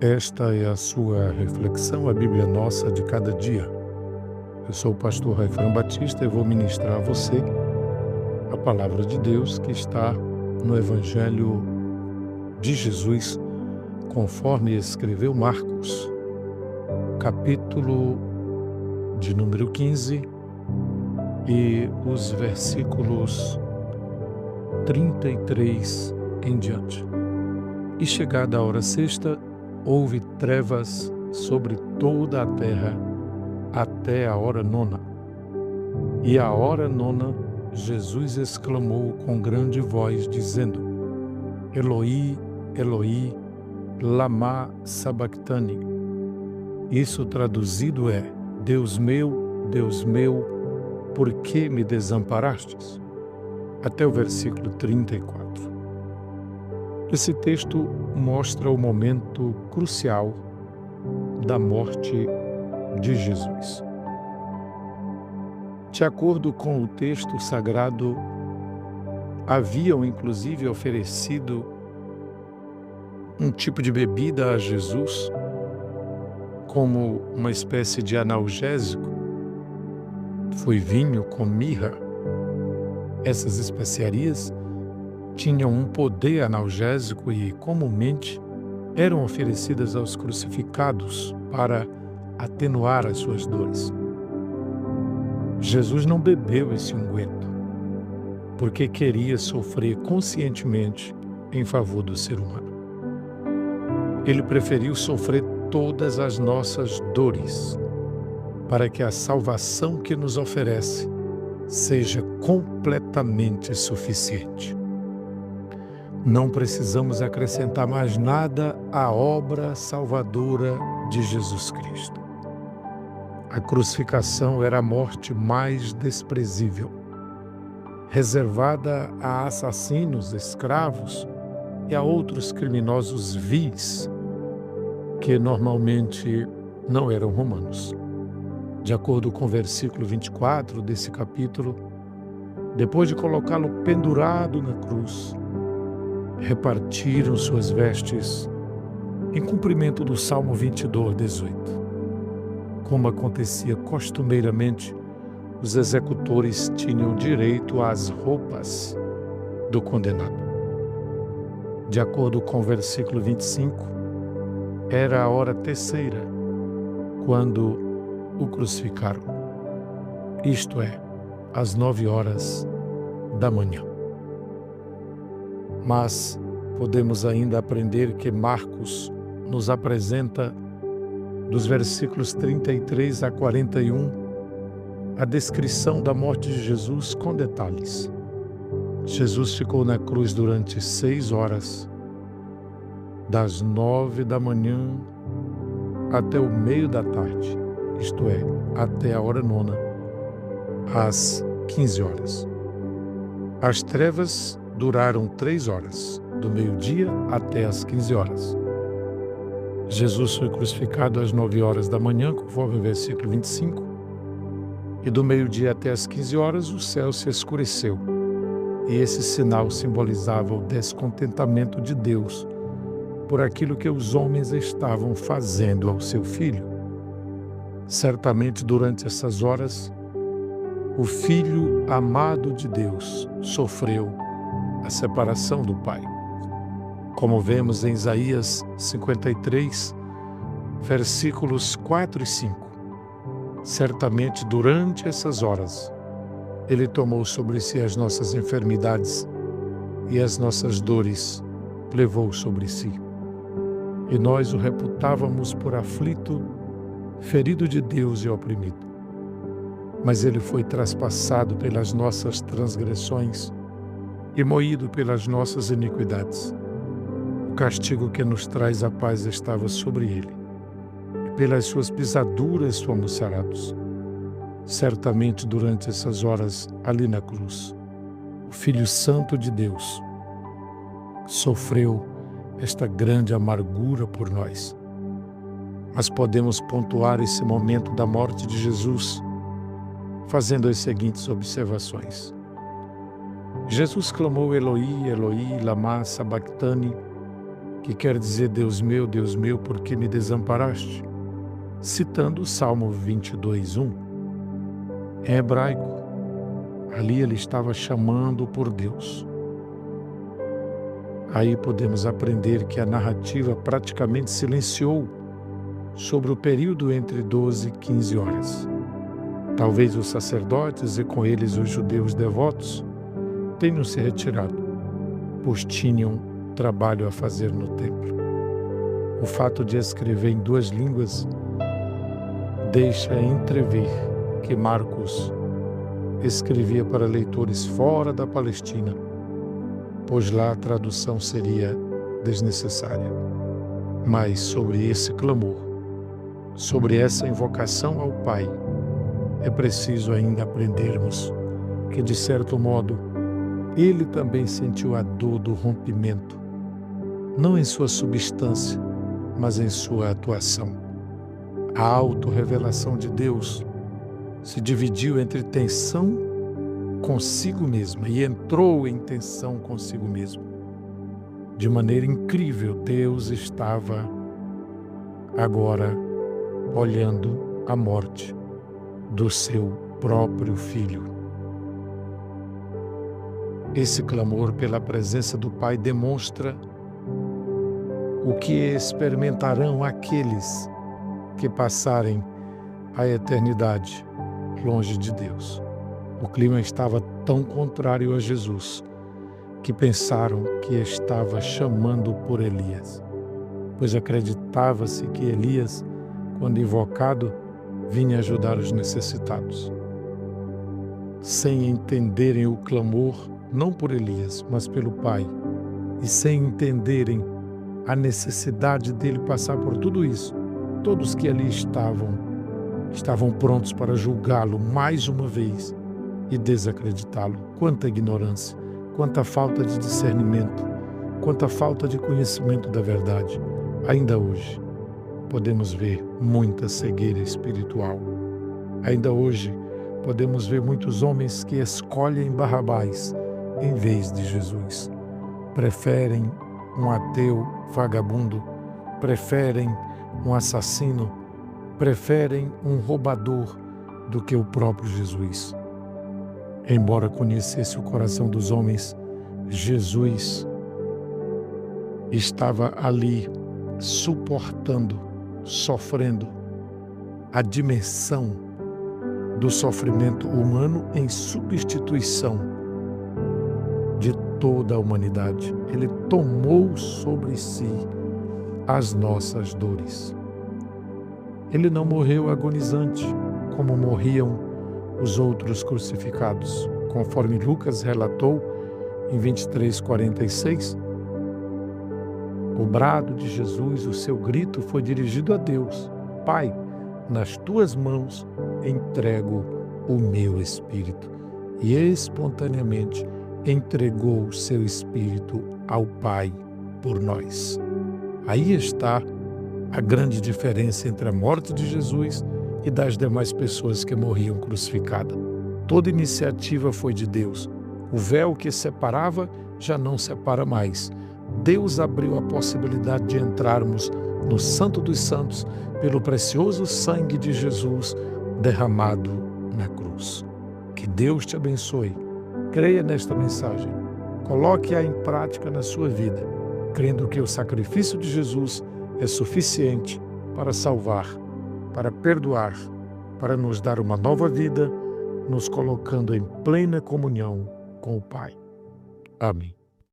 Esta é a sua reflexão, a Bíblia Nossa de cada dia. Eu sou o pastor Raifran Batista e vou ministrar a você a palavra de Deus que está no Evangelho de Jesus, conforme escreveu Marcos, capítulo de número 15 e os versículos 33 em diante. E chegada a hora sexta, houve trevas sobre toda a terra até a hora nona. E à hora nona, Jesus exclamou com grande voz, dizendo: Eloi, Eloi, lama sabachthani. Isso traduzido é: Deus meu, por que me desamparastes? Até o versículo 34. Esse texto mostra o momento crucial da morte de Jesus. De acordo com o texto sagrado, haviam inclusive oferecido um tipo de bebida a Jesus como uma espécie de analgésico. Foi vinho com mirra. Essas especiarias tinham um poder analgésico e comumente eram oferecidas aos crucificados para atenuar as suas dores. Jesus não bebeu esse unguento porque queria sofrer conscientemente em favor do ser humano. Ele preferiu sofrer todas as nossas dores para que a salvação que nos oferece seja completamente suficiente. Não precisamos acrescentar mais nada à obra salvadora de Jesus Cristo. A crucificação era a morte mais desprezível, reservada a assassinos, escravos e a outros criminosos vis, que normalmente não eram romanos. De acordo com o versículo 24 desse capítulo, depois de colocá-lo pendurado na cruz, repartiram suas vestes em cumprimento do Salmo 22, 18. Como acontecia costumeiramente, os executores tinham direito às roupas do condenado. De acordo com o versículo 25, era a hora terceira quando o crucificaram, isto é, às 9 horas da manhã. Mas podemos ainda aprender que Marcos nos apresenta, dos versículos 33 a 41, a descrição da morte de Jesus com detalhes. Jesus ficou na cruz durante 6 horas, das 9 da manhã até o meio da tarde, isto é, até a hora nona, às 15 horas. As trevas duraram 3 horas, do meio-dia até as 15 horas. Jesus foi crucificado às 9 horas da manhã, conforme o versículo 25, e do meio-dia até as 15 horas o céu se escureceu, e esse sinal simbolizava o descontentamento de Deus por aquilo que os homens estavam fazendo ao seu Filho. Certamente durante essas horas, o Filho amado de Deus sofreu a separação do Pai. Como vemos em Isaías 53, versículos 4 e 5. Certamente durante essas horas, Ele tomou sobre si as nossas enfermidades e as nossas dores levou sobre si. E nós o reputávamos por aflito, ferido de Deus e oprimido. Mas Ele foi traspassado pelas nossas transgressões e moído pelas nossas iniquidades. O castigo que nos traz a paz estava sobre Ele, e pelas suas pisaduras fomos sarados. Certamente durante essas horas ali na cruz, o Filho Santo de Deus sofreu esta grande amargura por nós. Mas podemos pontuar esse momento da morte de Jesus fazendo as seguintes observações. Jesus clamou: Eloi, Eloi, lama sabachthani, que quer dizer Deus meu, por que me desamparaste? Citando o Salmo 22:1. Em hebraico, ali ele estava chamando por Deus. Aí podemos aprender que a narrativa praticamente silenciou sobre o período entre 12 e 15 horas. Talvez os sacerdotes e com eles os judeus devotos tenham se retirado, pois tinham trabalho a fazer no templo. O fato de escrever em duas línguas deixa entrever que Marcos escrevia para leitores fora da Palestina, pois lá a tradução seria desnecessária. Mas sobre esse clamor, sobre essa invocação ao Pai, é preciso ainda aprendermos que, de certo modo, ele também sentiu a dor do rompimento, não em sua substância, mas em sua atuação. A autorrevelação de Deus se dividiu entre tensão consigo mesma e entrou em tensão consigo mesmo. De maneira incrível, Deus estava agora olhando a morte do seu próprio filho. Esse clamor pela presença do Pai demonstra o que experimentarão aqueles que passarem a eternidade longe de Deus. O clima estava tão contrário a Jesus que pensaram que estava chamando por Elias, pois acreditava-se que Elias, quando invocado, vinha ajudar os necessitados. Sem entenderem o clamor, não por Elias, mas pelo Pai, e sem entenderem a necessidade dele passar por tudo isso, todos que ali estavam prontos para julgá-lo mais uma vez e desacreditá-lo. Quanta ignorância, quanta falta de discernimento, quanta falta de conhecimento da verdade. Ainda hoje podemos ver muita cegueira espiritual. Ainda hoje podemos ver muitos homens que escolhem Barrabás em vez de Jesus. Preferem um ateu vagabundo, preferem um assassino, preferem um roubador do que o próprio Jesus. Embora conhecesse o coração dos homens, Jesus estava ali suportando, sofrendo a dimensão do sofrimento humano em substituição de toda a humanidade. Ele tomou sobre si as nossas dores. Ele não morreu agonizante, como morriam os outros crucificados. Conforme Lucas relatou em 23:46, o brado de Jesus, o seu grito, foi dirigido a Deus. Pai, nas tuas mãos entrego o meu espírito. E espontaneamente entregou o seu espírito ao Pai por nós. Aí está a grande diferença entre a morte de Jesus e das demais pessoas que morriam crucificadas. Toda iniciativa foi de Deus. O véu que separava já não separa mais. Deus abriu a possibilidade de entrarmos no Santo dos Santos pelo precioso sangue de Jesus derramado na cruz. Que Deus te abençoe. Creia nesta mensagem. Coloque-a em prática na sua vida, crendo que o sacrifício de Jesus é suficiente para salvar, para perdoar, para nos dar uma nova vida, nos colocando em plena comunhão com o Pai. Amém.